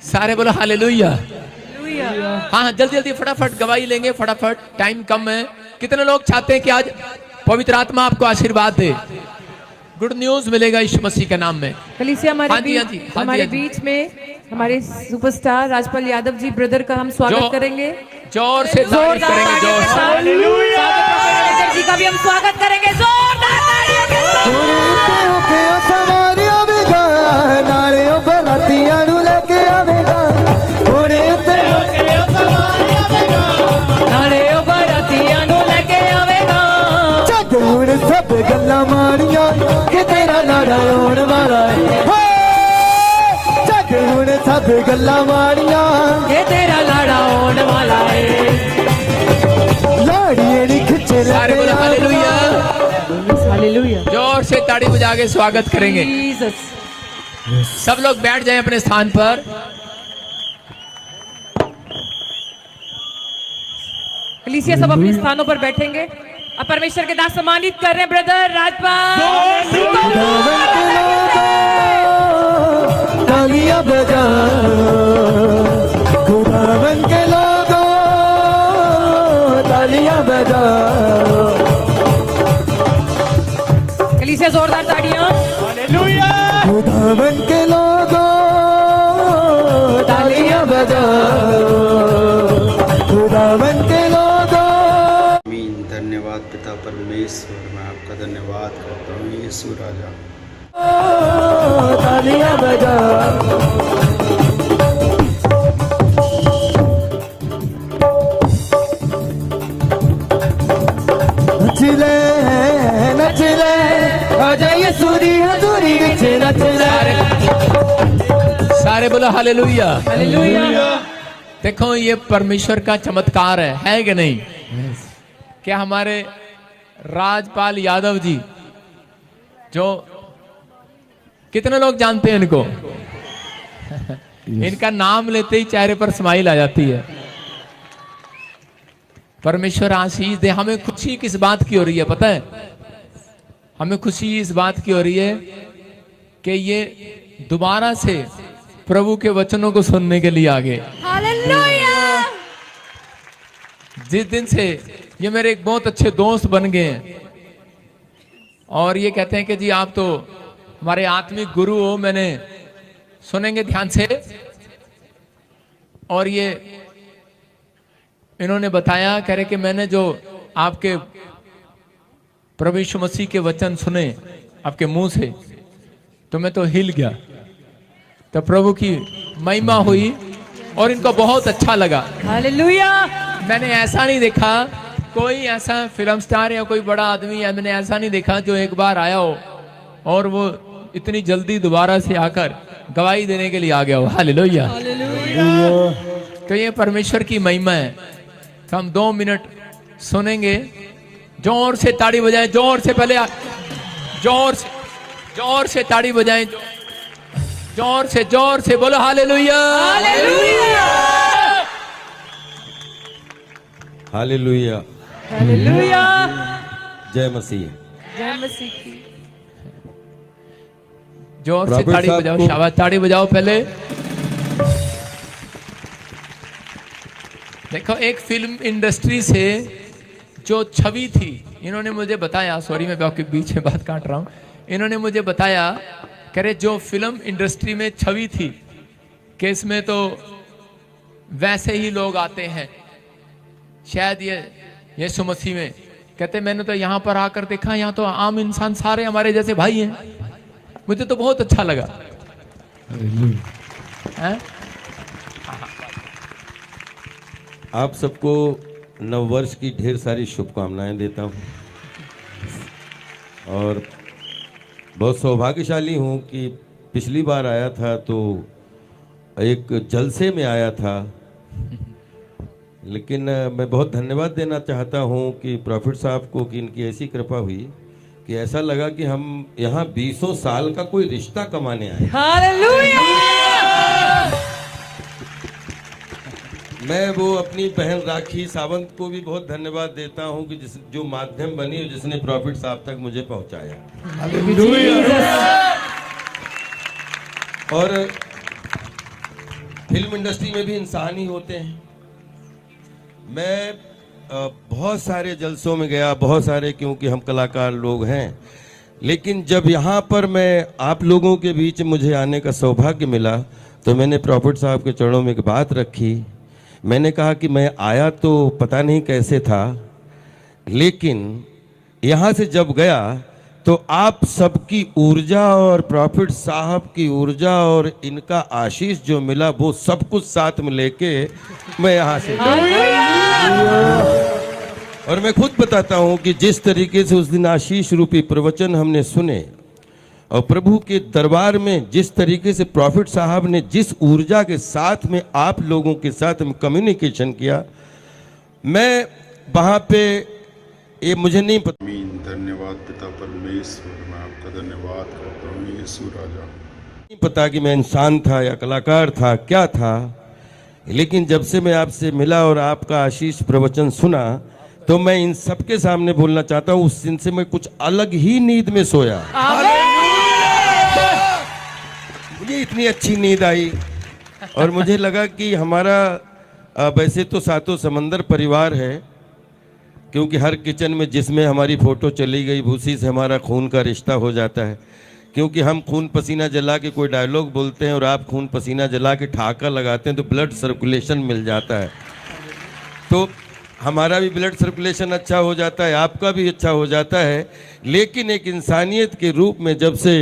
सारे बोलो हालेलुया। हाँ जल्दी जल्दी फटाफट गवाही लेंगे, फटाफट, टाइम कम है। कितने लोग चाहते हैं कि आज पवित्र आत्मा आपको आशीर्वाद दे, गुड न्यूज मिलेगा यीशु मसीह के नाम में। कलीसिया हमारे बीच में हमारे सुपरस्टार राजपाल यादव जी ब्रदर का हम स्वागत करेंगे, जोर से तारीफ करेंगे, जोर से हालेलुया जी का भी हम स्वागत करेंगे जोरदार तालियों के सब गल्ला मारिया कि तेरा लाड़ा होने वाला है, जग हुण सब गल्ला मारिया कि तेरा लाड़ा होने वाला है। लाड़िये नी खिंचे सारे बोलो हालेलुया, हालेलुया। जोर से ताड़ी बजा के स्वागत करेंगे। सब लोग बैठ जाएं अपने स्थान पर। कलीसिया सब अपने स्थानों पर बैठेंगे। अब परमेश्वर के दास सम्मानित कर रहे हैं ब्रदर राजपाल। तालियां बजा खुदावन के लोगों, तालियां बजा। कलीसिया जोरदार ताड़ियां। हालेलुया। खुदावन के लोगों तालियां बजा, खुदावन के लोगों। धन्यवाद पिता परमेश्वर, मैं आपका धन्यवाद करता हूँ यीशु राजा। तालियां बजा। नचले नचले आजा यीशुरी हजूरी विच नचले। सारे बोलो हालेलुया, हालेलुया। देखो ये परमेश्वर का चमत्कार है कि नहीं? क्या हमारे राजपाल यादव जी, जो कितने लोग जानते हैं इनको? इनका नाम लेते ही चेहरे पर स्माइल आ जाती है। परमेश्वर आशीष दे। हमें खुशी किस बात की हो रही है पता है? हमें खुशी इस बात की हो रही है कि ये दोबारा से प्रभु के वचनों को सुनने के लिए आ गए। हालेलुया। जिस दिन से ये मेरे एक बहुत अच्छे दोस्त बन गए हैं और ये कहते हैं कि जी आप तो हमारे आत्मिक गुरु हो, मैंने सुनेंगे ध्यान से। और ये इन्होंने बताया, कह रहे कि मैंने जो आपके प्रभु यीशु मसीह के वचन सुने आपके मुंह से, तो मैं तो हिल गया। तो प्रभु की महिमा हुई और इनको बहुत अच्छा लगा। हालेलुया। मैंने ऐसा नहीं देखा, कोई ऐसा फिल्म स्टार या कोई बड़ा आदमी है, मैंने ऐसा नहीं देखा जो एक बार आया हो और वो इतनी जल्दी दोबारा से आकर गवाही देने के लिए आ गया हो। हालेलुया। तो ये परमेश्वर की महिमा है। तो हम 2 मिनट सुनेंगे। जोर से ताड़ी बजाएं, जोर से पहले जोर से ताड़ी बजाएं, जोर से बोलो हालेलुया। Hallelujah, hallelujah. जय मसीह। जय मसीह की। जोर से ताड़ी बजाओ, शाबाश, ताड़ी बजाओ पहले। देखो एक फिल्म इंडस्ट्री से जो छवि थी, इन्होंने मुझे बताया, सॉरी मैं आपके बीच में बात काट रहा हूं, इन्होंने मुझे बताया, कह रहे जो फिल्म इंडस्ट्री में छवि थी कि इसमें तो वैसे ही लोग आते हैं, शायद ये यीशु मसीह में, कहते मैंने तो यहाँ पर आकर देखा, यहाँ तो आम इंसान सारे हमारे जैसे भाई हैं। मुझे तो बहुत अच्छा लगा। आप सबको नववर्ष की ढेर सारी शुभकामनाएं देता हूं और बहुत सौभाग्यशाली हूं कि पिछली बार आया था तो एक जलसे में आया था, लेकिन मैं बहुत धन्यवाद देना चाहता हूं कि प्रॉफिट साहब को कि इनकी ऐसी कृपा हुई कि ऐसा लगा कि हम यहाँ 20 साल का कोई रिश्ता कमाने आए। हालेलुया। मैं वो अपनी बहन राखी सावंत को भी बहुत धन्यवाद देता हूं कि जो माध्यम बनी और जिसने प्रॉफिट साहब तक मुझे पहुंचाया। और फिल्म इंडस्ट्री में भी इंसान ही होते हैं। मैं बहुत सारे जलसों में गया, बहुत सारे, क्योंकि हम कलाकार लोग हैं, लेकिन जब यहाँ पर मैं आप लोगों के बीच मुझे आने का सौभाग्य मिला तो मैंने प्रॉफिट साहब के चरणों में एक बात रखी। मैंने कहा कि मैं आया तो पता नहीं कैसे था, लेकिन यहाँ से जब गया तो आप सबकी ऊर्जा और प्रॉफिट साहब की ऊर्जा और इनका आशीष जो मिला वो सब कुछ साथ में लेके मैं यहाँ से और मैं खुद बताता हूँ कि जिस तरीके से उस दिन आशीष रूपी प्रवचन हमने सुने और प्रभु के दरबार में जिस तरीके से प्रॉफिट साहब ने जिस ऊर्जा के साथ में आप लोगों के साथ में कम्युनिकेशन किया, मैं वहाँ पे ये मुझे नहीं पता। धन्यवाद पिता परमेश्वर, मैं आपका धन्यवाद करता हूँ यीशु राजा। नहीं पता कि मैं इंसान था या कलाकार था, क्या था, लेकिन जब से मैं आपसे मिला और आपका आशीष प्रवचन सुना तो मैं इन सबके सामने बोलना चाहता हूँ, उस दिन से मैं कुछ अलग ही नींद में सोया। मुझे इतनी अच्छी नींद आई और मुझे लगा कि हमारा वैसे तो सातों समंदर परिवार है, क्योंकि हर किचन में जिसमें हमारी फोटो चली गई उसी से हमारा खून का रिश्ता हो जाता है, क्योंकि हम खून पसीना जला के कोई डायलॉग बोलते हैं और आप खून पसीना जला के ठहाका लगाते हैं तो ब्लड सर्कुलेशन मिल जाता है, तो हमारा भी ब्लड सर्कुलेशन अच्छा हो जाता है, आपका भी अच्छा हो जाता है। लेकिन एक इंसानियत के रूप में जब से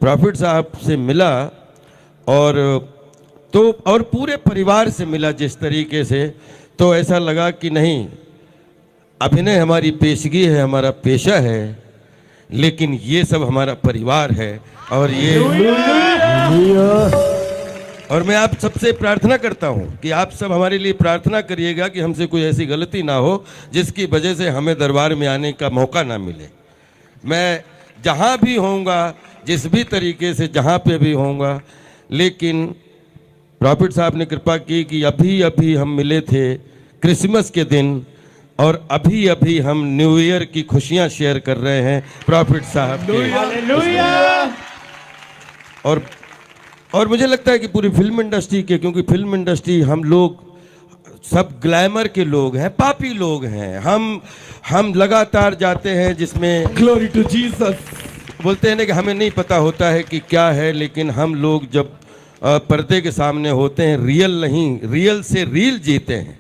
प्रॉफिट साहब से मिला और पूरे परिवार से मिला जिस तरीके से, तो ऐसा लगा कि नहीं, अभिनय हमारी पेशगी है, हमारा पेशा है, लेकिन ये सब हमारा परिवार है। और मैं आप सबसे प्रार्थना करता हूं कि आप सब हमारे लिए प्रार्थना करिएगा कि हमसे कोई ऐसी गलती ना हो जिसकी वजह से हमें दरबार में आने का मौका ना मिले। मैं जहां भी होऊंगा, जिस भी तरीके से जहां पे भी होऊंगा, लेकिन प्रॉफिट साहब ने कृपा की कि अभी अभी हम मिले थे क्रिसमस के दिन और अभी अभी हम न्यू ईयर की खुशियां शेयर कर रहे हैं प्रॉफिट साहब के। और मुझे लगता है कि पूरी फिल्म इंडस्ट्री के, क्योंकि फिल्म इंडस्ट्री हम लोग सब ग्लैमर के लोग हैं, पापी लोग हैं, हम लगातार जाते हैं जिसमें ग्लोरी टू जीसस बोलते हैं ना कि हमें नहीं पता होता है कि क्या है, लेकिन हम लोग जब पर्दे के सामने होते हैं, रियल नहीं, रियल से रील जीते हैं,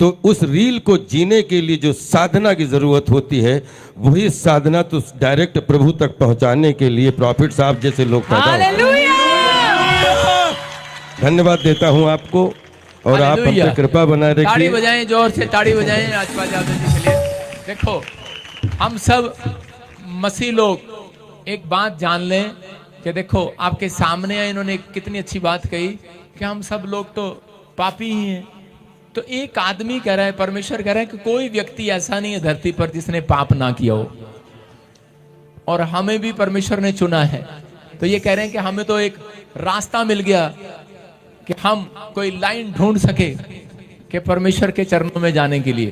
तो उस रील को जीने के लिए जो साधना की जरूरत होती है वही साधना तो डायरेक्ट प्रभु तक पहुंचाने के लिए प्रॉफिट साहब जैसे लोग पैदा होते हैं। धन्यवाद देता हूं आपको और आप हम पे कृपा बनाए रखिए। ताड़ी बजाएं, जोर से ताड़ी बजाएं राजपाल यादव जी के लिए। देखो, हम सब मसीह लोग एक बात जान लें कि देखो आपके सामने इन्होंने कितनी अच्छी बात कही कि हम सब लोग तो पापी ही हैं। तो एक आदमी कह रहा है, परमेश्वर कह रहा है कि कोई व्यक्ति ऐसा नहीं है धरती पर जिसने पाप ना किया हो, और हमें भी परमेश्वर ने चुना है। तो ये कह रहे हैं कि हमें तो एक रास्ता मिल गया कि हम कोई लाइन ढूंढ सके कि परमेश्वर के चरणों में जाने के लिए।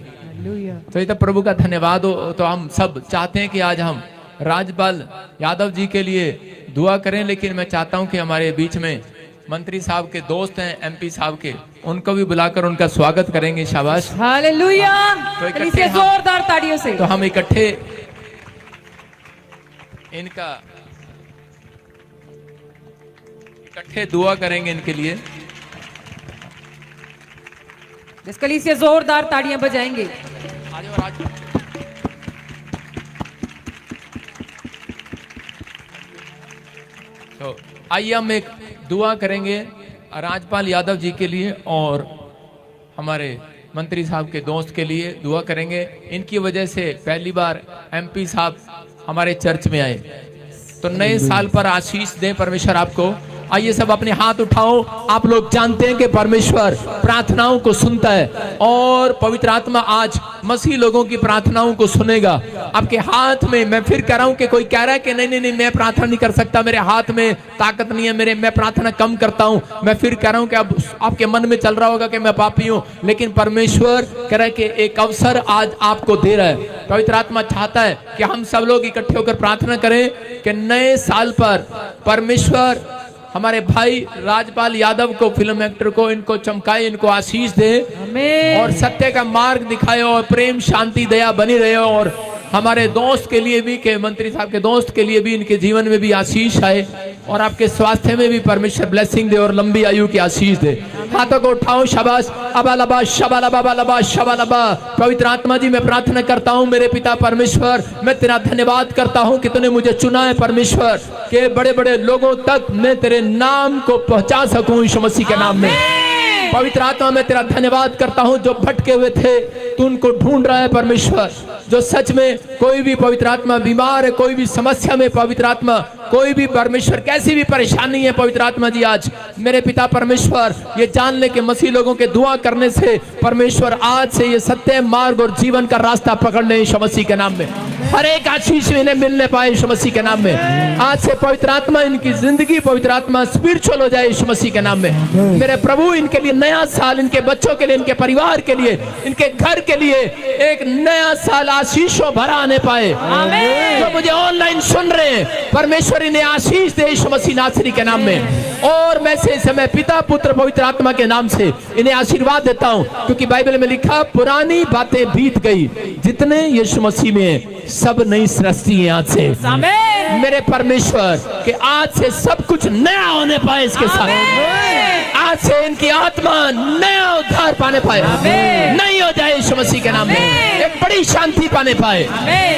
तो ये तो प्रभु का धन्यवाद हो। तो हम सब चाहते हैं कि आज हम राजपाल यादव जी के लिए दुआ करें, लेकिन मैं चाहता हूं कि हमारे बीच में मंत्री साहब के दोस्त हैं, एमपी साहब के, उनको भी बुलाकर उनका स्वागत करेंगे। शाबाश, हालेलुया। तो इकट्ठे जोरदार तालियों से तो हम इकट्ठे दुआ करेंगे इनके लिए। कलीसिया जोरदार ताड़ियां बजाएंगे। तो आइए हम एक दुआ करेंगे राजपाल यादव जी के लिए और हमारे मंत्री साहब के दोस्त के लिए दुआ करेंगे। इनकी वजह से पहली बार एमपी साहब हमारे चर्च में आए, तो नए साल पर आशीष दे परमेश्वर आपको। आइए सब अपने हाथ उठाओ। आप लोग जानते हैं कि परमेश्वर प्रार्थनाओं को सुनता है और पवित्र आत्मा आज मसीह लोगों की प्रार्थनाओं को सुनेगा। आपके हाथ में, मैं फिर कह रहा हूं कि कोई कह रहा है कि नहीं मैं प्रार्थना नहीं कर सकता, मेरे हाथ में ताकत नहीं है, मैं प्रार्थना कम करता हूं। मैं फिर कह रहा हूं कि अब आपके मन में चल रहा होगा कि मैं पापी हूं, लेकिन परमेश्वर कह रहा है कि एक अवसर आज आपको दे रहा है। पवित्र आत्मा चाहता है कि हम सब लोग इकट्ठे होकर प्रार्थना करें कि नए साल पर परमेश्वर हमारे भाई राजपाल यादव को, फिल्म एक्टर को, इनको चमकाए, इनको आशीष दे आमीन। और सत्य का मार्ग दिखाए और प्रेम शांति दया बनी रहे। और हमारे दोस्त के लिए भी, के मंत्री साहब के दोस्त के लिए भी, इनके जीवन में भी आशीष आए और आपके स्वास्थ्य में भी परमेश्वर ब्लेसिंग दे और लंबी आयु की आशीष दे। हाथों को उठाओ, शाबाश, अबालबा शबालबा शबालबा। पवित्र आत्मा जी, मैं प्रार्थना करता हूँ मेरे पिता परमेश्वर, मैं तेरा धन्यवाद करता हूँ कि तूने मुझे चुना है परमेश्वर, के बड़े बड़े लोगों तक मैं तेरे नाम को पहुंचा सकूं यीशु मसीह के नाम में। पवित्र आत्मा, मैं तेरा धन्यवाद करता हूं, जो भटके हुए थे तू उनको ढूंढ रहा है परमेश्वर। जो सच में कोई भी पवित्र आत्मा बीमार है, कोई भी समस्या में पवित्र आत्मा, कोई भी परमेश्वर कैसी भी परेशानी है पवित्र आत्मा जी, आज मेरे पिता परमेश्वर ये जान ले कि मसीह लोगों के दुआ करने से परमेश्वर आज से ये सत्य मार्ग और जीवन का रास्ता पकड़ ले यीशु मसीह के नाम में। हर एक आशीष इन्हें मिलने पाए यीशु मसीह के नाम में। आज से पवित्र आत्मा इनकी जिंदगी पवित्र आत्मा स्पिरिचुअल हो जाए यीशु मसीह के नाम में। मेरे प्रभु, इनके लिए नया साल, इनके बच्चों के लिए, इनके परिवार के लिए, इनके घर के लिए एक नया साल आशीषों भरा आने पाए। जो मुझे ऑनलाइन सुन रहे हैं परमेश्वर इन्हें आशीष दे यीशु मसीह नासरी के नाम में। और मैं से समय पिता पुत्र पवित्र आत्मा के नाम से इन्हें आशीर्वाद देता हूं, क्योंकि बाइबल में लिखा पुरानी बातें बीत गई, जितने यीशु मसीह में सब नई सृष्टि है आज से। मेरे परमेश्वर के आज से सब कुछ नया होने पाए इसके साथ। आज से इनकी आत्मा नया उद्धार पाने पाए, नहीं हो जाए यीशु मसीह के नाम में। एक बड़ी शांति पाने पाए,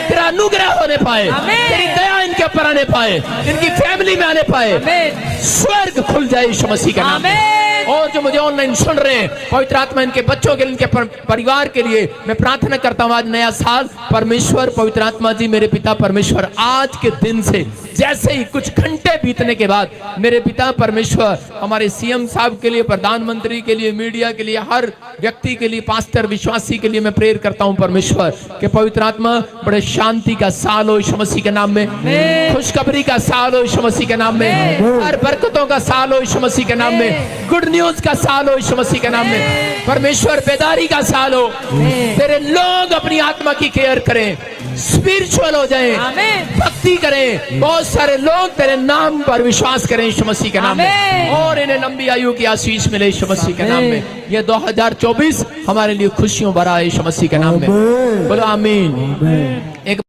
तेरा अनुग्रह होने पाए, तेरी दया इनके ऊपर आने पाए, इनकी फैमिली में आने पाए, स्वर्ग खुल जाए यीशु मसीह के नाम में। और जो मुझे ऑनलाइन सुन रहे हैं पवित्र आत्मा इनके बच्चों के लिए, इनके परिवार के लिए मैं प्रार्थना करता हूँ, आज नया साल परमेश्वर पवित्र आत्मा जी मेरे पिता परमेश्वर आज के दिन से जैसे ही कुछ घंटे बीतने के बाद मेरे पिता परमेश्वर हमारे सीएम साहब के लिए, प्रधानमंत्री के लिए, मीडिया के लिए, हर व्यक्ति के लिए, पास्टर विश्वासी के लिए मैं प्रेयर करता हूं परमेश्वर के पवित्र आत्मा बड़े शांति का साल हो यीशु मसीह के नाम में, खुशखबरी का साल हो यीशु मसीह के नाम में, हर बरकतों का साल हो यीशु मसीह के नाम में, गुड न्यूज का साल हो यीशु मसीह के नाम में। परमेश्वर बेदारी का साल हो, तेरे लोग अपनी आत्मा की केयर करें, स्पिरिचुअल हो जाएं, भक्ति करें, बहुत सारे लोग तेरे नाम पर विश्वास करें यीशु मसीह के नाम में, और इन्हें लंबी आयु की आशीष मिले यीशु मसीह के नाम में। ये 2024 हमारे लिए खुशियों भरा है यीशु मसीह के नाम में। बोलो आमीन। एक